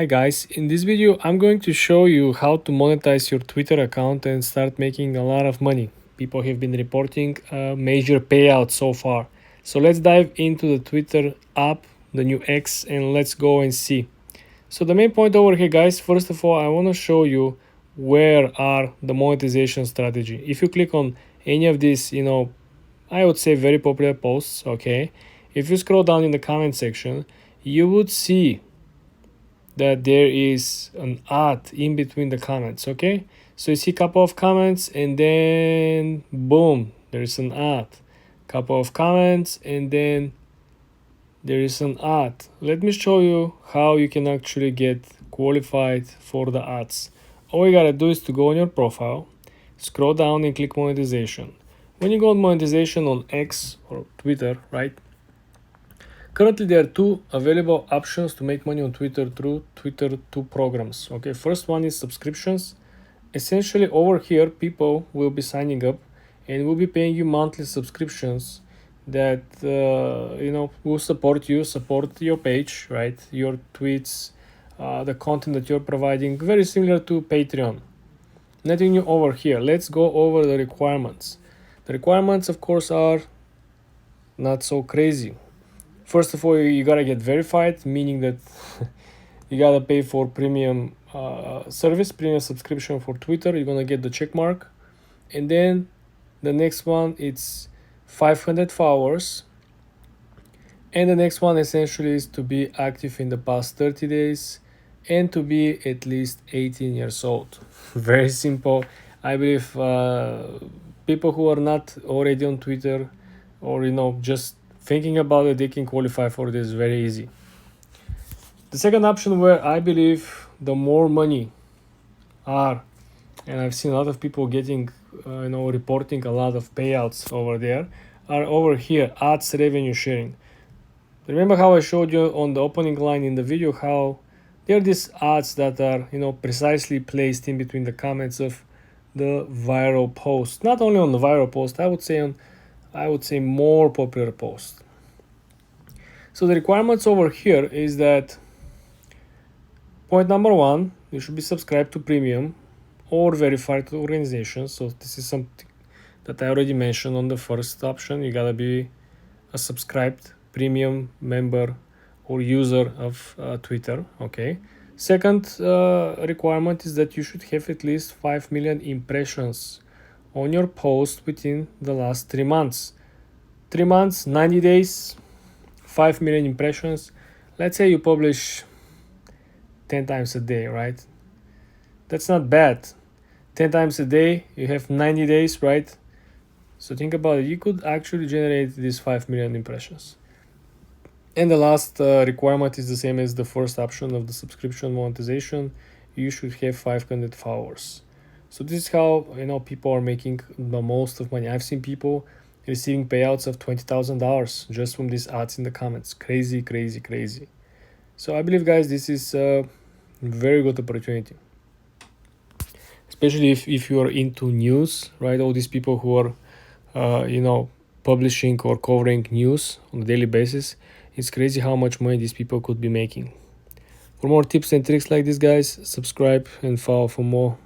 Hi guys, in this video I'm going to show you how to monetize your Twitter account and start making a lot of money. People have been reporting major payouts so far. So let's dive into the Twitter app, the new X, and let's go and see. So the main point over here guys, first of all I want to show you where are the monetization strategy. If you click on any of these, I would say very popular posts, okay? If you scroll down in the comment section, you would see that there is an ad in between the comments. Okay, so you see a couple of comments and then boom, there's an ad, couple of comments and then there is an ad. Let me show you how you can actually get qualified for the ads. All you gotta do is to go on your profile, scroll down and click monetization. When you go on monetization on X or Twitter, right, currently, there are two available options to make money on Twitter through Twitter 2 programs. Okay, first one is subscriptions. Essentially, over here, people will be signing up and will be paying you monthly subscriptions that will support you, support your page, right? Your tweets, the content that you're providing, very similar to Patreon. Nothing new over here. Let's go over the requirements. The requirements, of course, are not so crazy. First of all, you gotta get verified, meaning that you gotta pay for premium service, premium subscription for Twitter. You're gonna get the check mark, and then the next one it's 500 followers, and the next one essentially is to be active in the past 30 days and to be at least 18 years old. Very simple. I believe people who are not already on Twitter or just thinking about it, they can qualify for this very easy. The second option where I believe the more money are, and I've seen a lot of people getting, reporting a lot of payouts over there, are over here, ads revenue sharing. Remember how I showed you on the opening line in the video how there are these ads that are, precisely placed in between the comments of the viral post. Not only on the viral post, I would say more popular posts. So the requirements over here is that point number one, you should be subscribed to premium or verified organizations. So this is something that I already mentioned on the first option. You gotta be a subscribed premium member or user of Twitter. Okay. Second requirement is that you should have at least 5 million impressions on your post within the last 3 months. 3 months, 90 days, 5 million impressions. Let's say you publish 10 times a day, right? That's not bad. 10 times a day, you have 90 days, right? So think about it. You could actually generate these 5 million impressions. And the last requirement is the same as the first option of the subscription monetization. You should have 500 followers. So this is how people are making the most of money. I've seen people receiving payouts of $20,000 just from these ads in the comments. Crazy, crazy, crazy. So I believe, guys, this is a very good opportunity, especially if you are into news, right? All these people who are publishing or covering news on a daily basis. It's crazy how much money these people could be making. For more tips and tricks like this, guys, subscribe and follow for more.